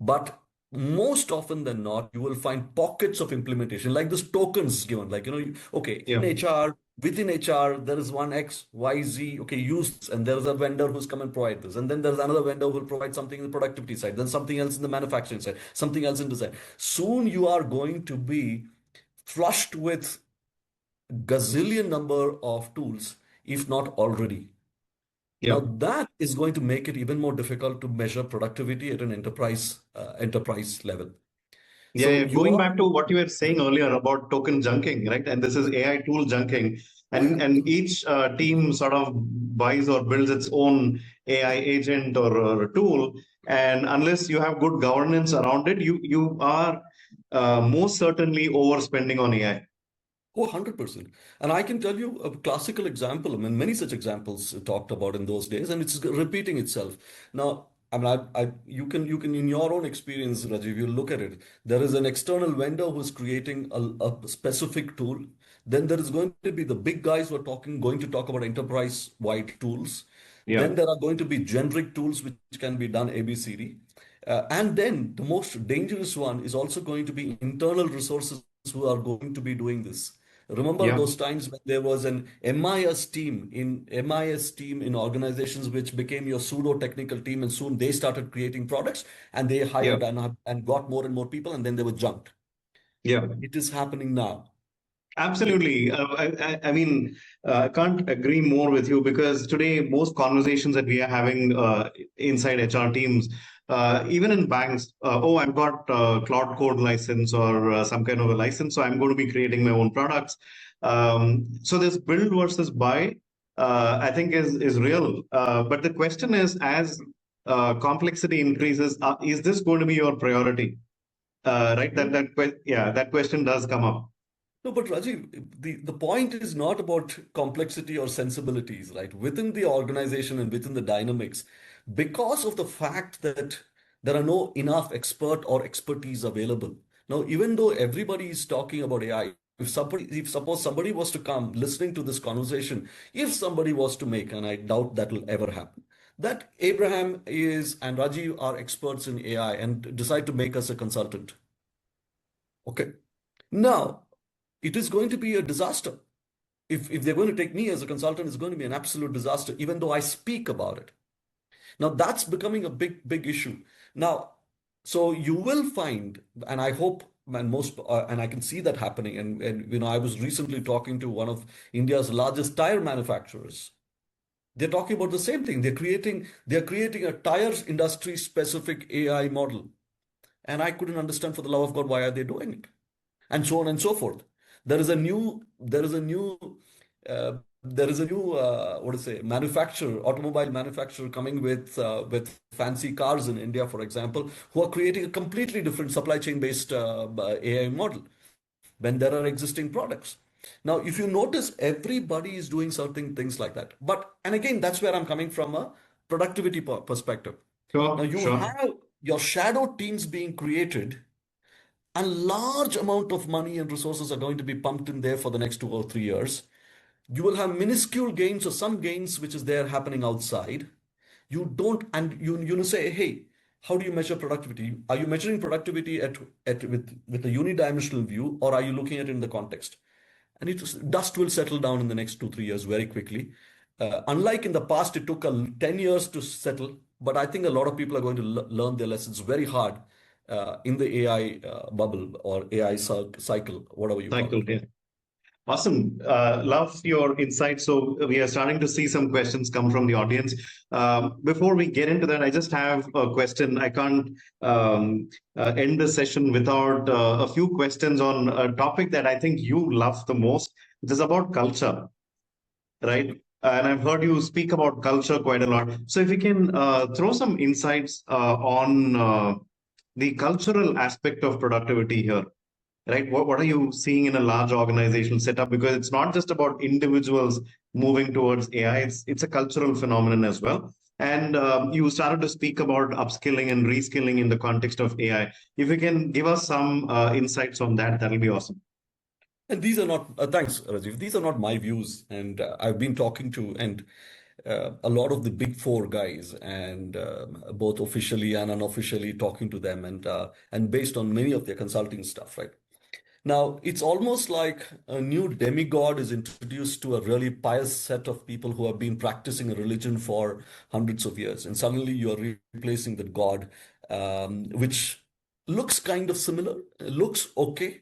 But most often than not, you will find pockets of implementation, like this tokens given, like, okay, in Yeah, HR, within HR, there is one X, Y, Z, okay, use this, and there's a vendor who's come and provide this. And then there's another vendor who will provide something in the productivity side, then something else in the manufacturing side, something else in design. Soon you are going to be flushed with gazillion number of tools, if not already. Now yeah. that is going to make it even more difficult to measure productivity at an enterprise level. Yeah, So yeah. you Going are, back to what you were saying earlier about token junking, right? And this is AI tool junking, oh yeah, and each team sort of buys or builds its own AI agent or a tool. And unless you have good governance around it, you are most certainly overspending on AI. oh, 100%. And I can tell you a classical example. I mean, many such examples talked about in those days, and it's repeating itself. Now, I mean, you can, in your own experience, Rajiv, you look at it. There is an external vendor who's creating a specific tool. Then there is going to be the big guys who are going to talk about enterprise-wide tools. Yeah, Then there are going to be generic tools which can be done ABCD. And then the most dangerous one is also going to be internal resources who are going to be doing this. Remember yeah, those times when there was an MIS team in organizations which became your pseudo technical team, and soon they started creating products and they yeah, hired and got more and more people, and then they were junked. yeah. It is happening now. Absolutely. I mean, I can't agree more with you because today, most conversations that we are having inside HR teams, even in banks, oh, I've got Cloud Code license or some kind of a license, so I'm going to be creating my own products. So this build versus buy, I think is real. But the question is, as complexity increases, is this going to be your priority? Right? Yeah, that question does come up. No, but Rajiv, the point is not about complexity or sensibilities, right? Within the organization and within the dynamics, because of the fact that there are no enough expert or expertise available. Now, even though everybody is talking about AI, if suppose somebody was to come listening to this conversation, if somebody was to make, and I doubt that will ever happen, that Abraham is and Rajiv are experts in AI and decide to make us a consultant. Okay. Now, it is going to be a disaster. If they're going to take me as a consultant, it's going to be an absolute disaster, even though I speak about it. Now that's becoming a big issue. Now, so you will find, and I hope, and and I can see that happening. And I was recently talking to one of India's largest tire manufacturers. They're talking about the same thing. They're creating a tires industry specific AI model. And I couldn't understand for the love of God why are they doing it? And so on and so forth. Uh, there is a new what to say automobile manufacturer coming with fancy cars in India, for example, who are creating a completely different supply chain based AI model when there are existing products. Now, if you notice, everybody is doing certain things like that. But and again, that's where I'm coming from a productivity perspective. Now Sure, you sure. have your shadow teams being created and large amount of money and resources are going to be pumped in there for the next 2 or 3 years. You will have minuscule gains or some gains which is there happening outside. You don't, and you say, hey, how do you measure productivity? Are you measuring productivity with a unidimensional view, or are you looking at it in the context? And dust will settle down in the next 2 3 years very quickly. Unlike in the past, it took 10 years to settle, but I think a lot of people are going to learn their lessons very hard in the AI bubble or AI cycle, whatever you call Cycle, it. yeah. Awesome. Love your insight. So we are starting to see some questions come from the audience. Before we get into that, I just have a question. I can't end the session without a few questions on a topic that I think you love the most. It is about culture, right? And I've heard you speak about culture quite a lot. So if you can throw some insights on the cultural aspect of productivity here, right? What are you seeing in a large organizational setup? Because it's not just about individuals moving towards AI, it's a cultural phenomenon as well. And you started to speak about upskilling and reskilling in the context of AI. If you can give us some insights on that, that'll be awesome. And these are not, thanks, Rajiv. These are not my views. And I've been talking to and a lot of the big four guys, and both officially and unofficially talking to them, and based on many of their consulting stuff, right? Now, it's almost like a new demigod is introduced to a really pious set of people who have been practicing a religion for hundreds of years. And suddenly you are replacing that god, which looks kind of similar, looks okay.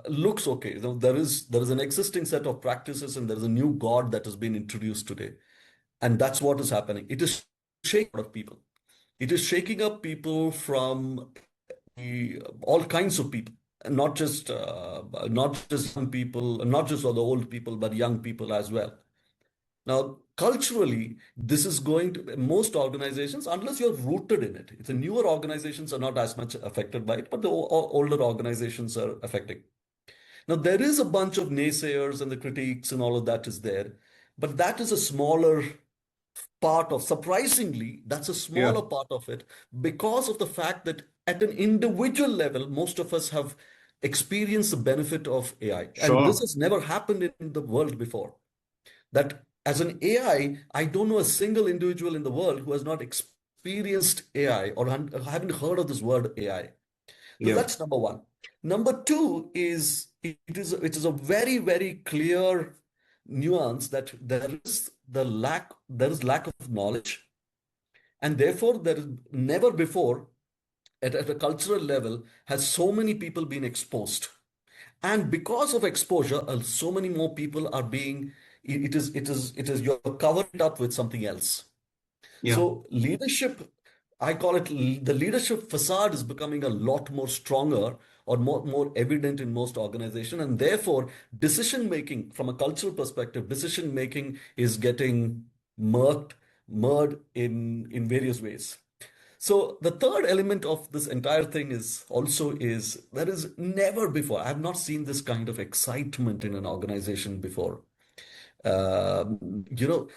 Looks okay. There is an existing set of practices, and there is a new god that has been introduced today, and that's what is happening. It is shaking up people. It is shaking up people from all kinds of people, not just young people, not just all the old people, but young people as well. Now, culturally, this is going to most organizations, unless you're rooted in it. It's a newer organizations are not as much affected by it, but the older organizations are affecting. Now, there is a bunch of naysayers and the critiques and all of that is there, but that is a smaller part of, surprisingly, that's a Yeah, smaller part of it because of the fact that at an individual level, most of us have experienced the benefit of AI. And this sure. has never happened in the world before. That as an AI, I don't know a single individual in the world who has not experienced AI or haven't heard of this word AI. So Yeah, that's number one. Number two is it is a very, very clear nuance that there is lack of knowledge, and therefore there is never before at a cultural level has so many people been exposed. And because of exposure, so many more people are being, you're covering it up with something else. Yeah. So leadership, I call it the leadership facade is becoming a lot more stronger or more evident in most organizations. And therefore, decision making from a cultural perspective, decision making is getting merged in various ways. So the third element of this entire thing is there is never before. I have not seen this kind of excitement in an organization before. You know,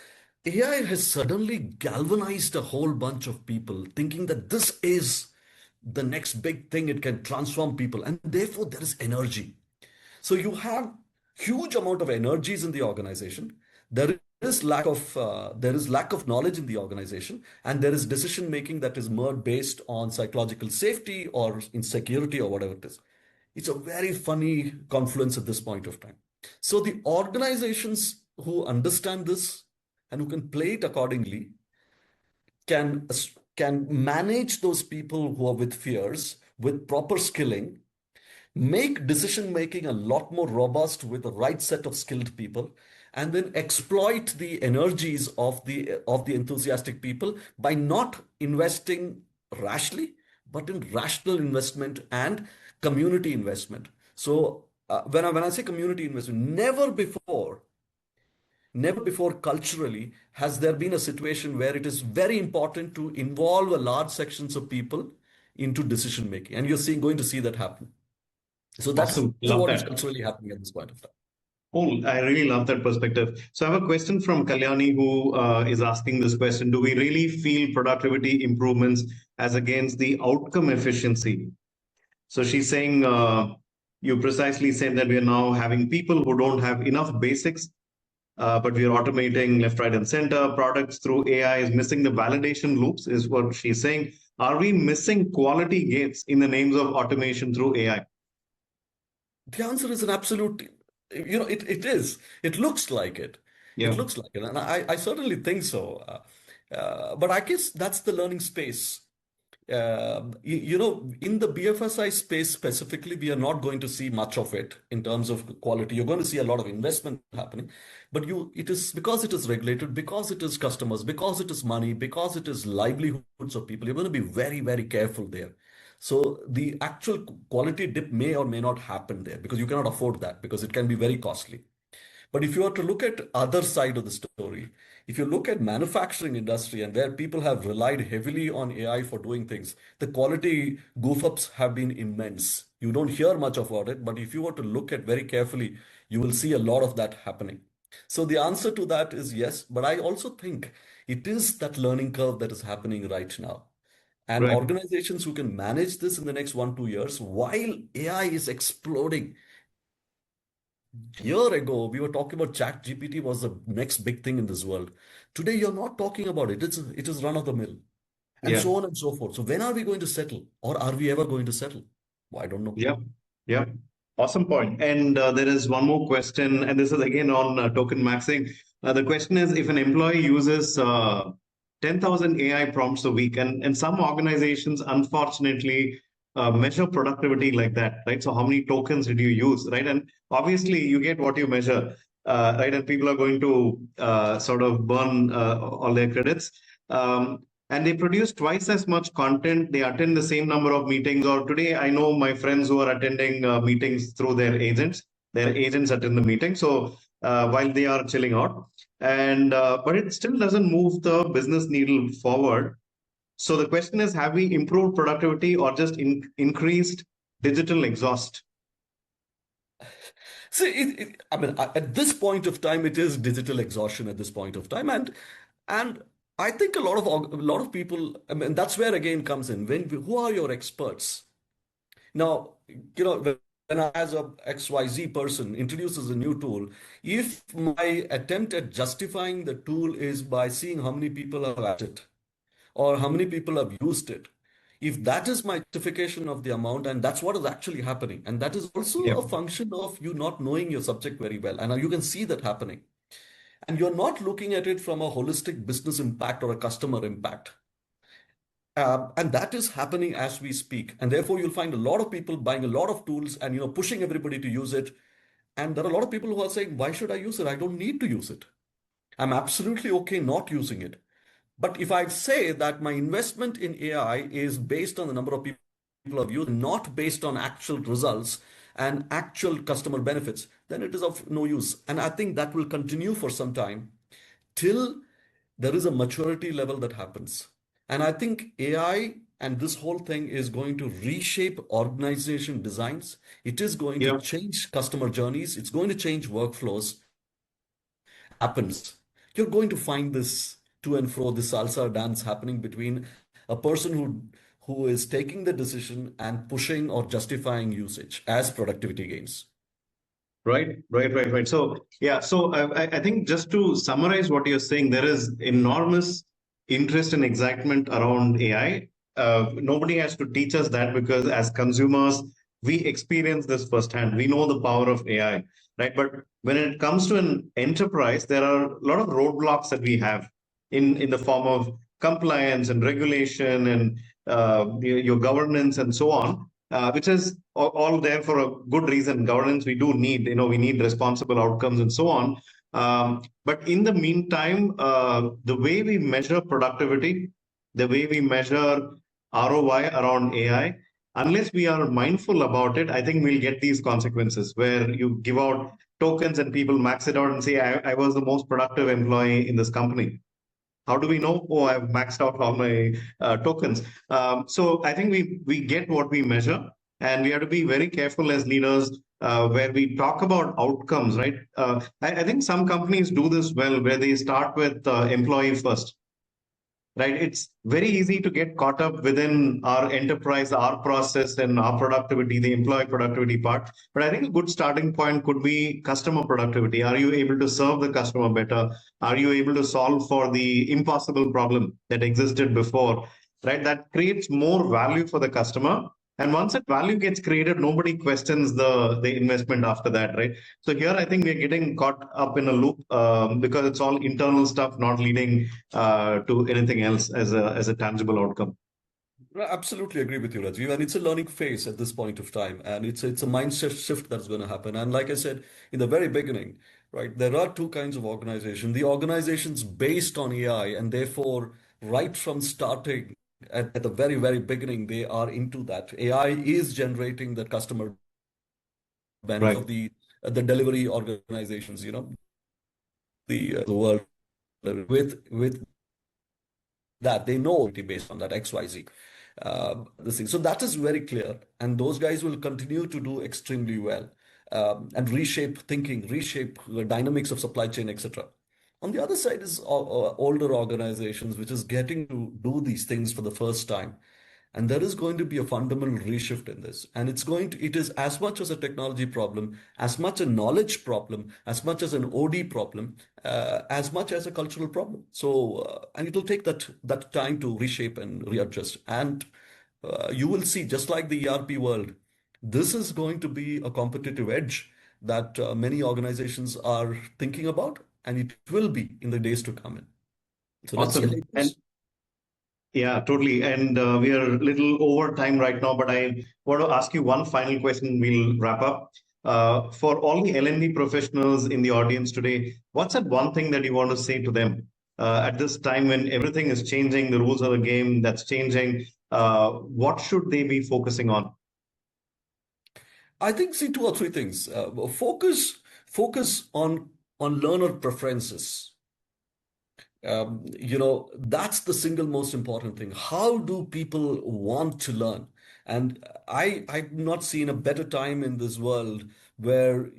AI has suddenly galvanized a whole bunch of people thinking that this is the next big thing. It can transform people, and therefore there is energy. So you have huge amount of energies in the organization. There is lack of knowledge in the organization, and there is decision making that is more based on psychological safety or insecurity or whatever it is. It's a very funny confluence at this point of time. So the organizations who understand this and who can play it accordingly can can manage those people who are with fears with proper skilling, make decision making a lot more robust with the right set of skilled people, and then exploit the energies of the enthusiastic people by not investing rashly but in rational investment and community investment. So when I say community investment, never before culturally has there been a situation where it is very important to involve a large sections of people into decision making, and you're seeing going to see that happen. So that's Awesome. Love what is that. culturally happening at this point of time. Cool. I really love that perspective. So I have a question from Kalyani who is asking this question. Do we really feel productivity improvements as against the outcome efficiency? So she's saying, you precisely said that we are now having people who don't have enough basics, but we are automating left, right, and center. Products through AI is missing the validation loops, is what she's saying. Are we missing quality gains in the names of automation through AI? The answer is an absolute, it is. It looks like it. It Yeah. looks like it. And I certainly think so. But I guess that's the learning space. In the BFSI space specifically, we are not going to see much of it in terms of quality. You're going to see a lot of investment happening, but it is because it is regulated, because it is customers, because it is money, because it is livelihoods of people. You're going to be very, very careful there. So the actual quality dip may or may not happen there because you cannot afford that because it can be very costly. But if you are to look at other side of the story, if you look at manufacturing industry and where people have relied heavily on AI for doing things, the quality goof ups have been immense. You don't hear much about it, but if you were to look at very carefully, you will see a lot of that happening. So the answer to that is yes, but I also think it is that learning curve that is happening right now. And Right. organizations who can manage this in the next 1, 2 years while AI is exploding. Year ago, we were talking about Chat GPT was the next big thing in this world. Today, you're not talking about it. It is run of the mill, and Yeah. so on and so forth. So when are we going to settle, or are we ever going to settle? Well, I don't know. Yeah. Yeah. Awesome point. And there is one more question, and this is again on token maxing. The question is if an employee uses 10,000 AI prompts a week, and some organizations unfortunately measure productivity like that, right? So, how many tokens did you use, right? And obviously, you get what you measure, right? And people are going to sort of burn all their credits. And they produce twice as much content. They attend the same number of meetings. Or today, I know my friends who are attending meetings through their agents. Their agents attend the meeting. So while they are chilling out, and but it still doesn't move the business needle forward. So the question is, have we improved productivity or just increased digital exhaust? See, I mean, at this point of time, it is digital exhaustion at this point of time, and I think a lot of people. I mean, that's where again comes in. Who are your experts? Now, when I, as a XYZ person introduces a new tool, if my attempt at justifying the tool is by seeing how many people have at it or how many people have used it, if that is my justification of the amount, and that's what is actually happening, and that is also Yeah. a function of you not knowing your subject very well, and you can see that happening, and you're not looking at it from a holistic business impact or a customer impact. And that is happening as we speak. And therefore, you'll find a lot of people buying a lot of tools and pushing everybody to use it. And there are a lot of people who are saying, why should I use it? I don't need to use it. I'm absolutely okay not using it. But if I say that my investment in AI is based on the number of people who have used, not based on actual results and actual customer benefits, then it is of no use. And I think that will continue for some time till there is a maturity level that happens. And I think AI and this whole thing is going to reshape organization designs. It is going to Yeah. change customer journeys. It's going to change workflows. Happens. You're going to find this to and fro, this salsa dance happening between a person who is taking the decision and pushing or justifying usage as productivity gains. Right. So, yeah, so I think just to summarize what you're saying, there is enormous interest and excitement around AI. Nobody has to teach us that because as consumers, we experience this firsthand. We know the power of AI, right? But when it comes to an enterprise, there are a lot of roadblocks that we have in the form of compliance and regulation and your governance and so on, which is all there for a good reason. Governance we do need, we need responsible outcomes and so on. But in the meantime, the way we measure productivity, the way we measure ROI around AI, unless we are mindful about it, I think we'll get these consequences where you give out tokens and people max it out and say, I was the most productive employee in this company. How do we know? Oh, I've maxed out all my tokens. So I think we get what we measure, and we have to be very careful as leaders where we talk about outcomes, right? I think some companies do this well, where they start with employee first, right? It's very easy to get caught up within our enterprise, our process, and our productivity, the employee productivity part. But I think a good starting point could be customer productivity. Are you able to serve the customer better? Are you able to solve for the impossible problem that existed before, right? That creates more value for the customer. And once that value gets created, nobody questions the investment after that, right? So here, I think we're getting caught up in a loop because it's all internal stuff, not leading to anything else as a tangible outcome. I absolutely agree with you, Rajiv. And it's a learning phase at this point of time. And it's a mindset shift that's going to happen. And like I said in the very beginning, right, there are two kinds of organization. The organizations based on AI, and therefore, right from starting at the very, very beginning, they are into that. AI is generating the customer benefit Right. of the delivery organizations, the world with that they know based on that XYZ. This thing. So that is very clear. And those guys will continue to do extremely well and reshape thinking, reshape the dynamics of supply chain, etc. On the other side is older organizations, which is getting to do these things for the first time. And there is going to be a fundamental reshift in this. And it is as much as a technology problem, as much a knowledge problem, as much as an OD problem, as much as a cultural problem. So, and it will take that time to reshape and readjust. And you will see, just like the ERP world, this is going to be a competitive edge that many organizations are thinking about, and it will be in the days to come in. So let's see how Awesome. it And goes. yeah, totally. And we are a little over time right now, but I want to ask you one final question. We'll wrap up. For all the L&D professionals in the audience today, what's that one thing that you want to say to them at this time when everything is changing, the rules of the game that's changing? What should they be focusing on? I think see two or three things. Focus on learner preferences. That's the single most important thing. How do people want to learn? And I've not seen a better time in this world where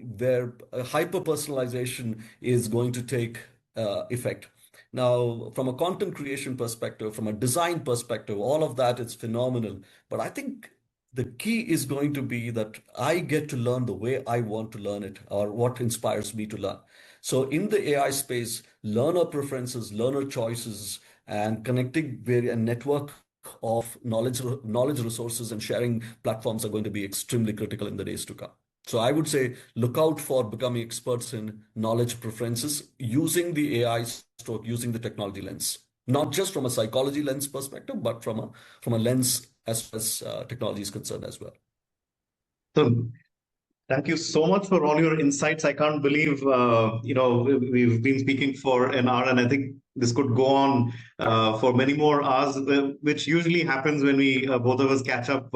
hyper personalization is going to take effect. Now, from a content creation perspective, from a design perspective, all of that is phenomenal. But I think the key is going to be that I get to learn the way I want to learn it or what inspires me to learn. So in the AI space, learner preferences, learner choices, and connecting a network of knowledge resources and sharing platforms are going to be extremely critical in the days to come. So I would say look out for becoming experts in knowledge preferences using the AI stroke, using the technology lens. not just from a psychology lens perspective, but from a lens as far as technology is concerned as well. So thank you so much for all your insights. I can't believe, we've been speaking for an hour, and I think this could go on for many more hours, which usually happens when we both of us catch up.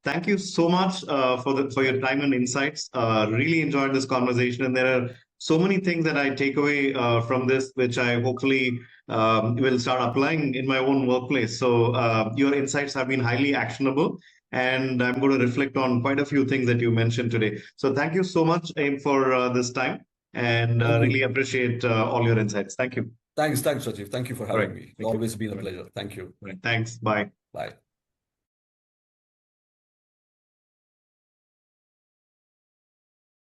Thank you so much for your time and insights. Really enjoyed this conversation, and there are so many things that I take away from this, which I hopefully will start applying in my own workplace. So your insights have been highly actionable, and I'm going to reflect on quite a few things that you mentioned today. So thank you so much, Aim, for this time, and Thank really you. appreciate all your insights. Thank you. Thanks, Rajiv. Thank you for All right. having me. It's Thank you. always been a All right. pleasure. Thank you. All right. Thanks. Bye. Bye.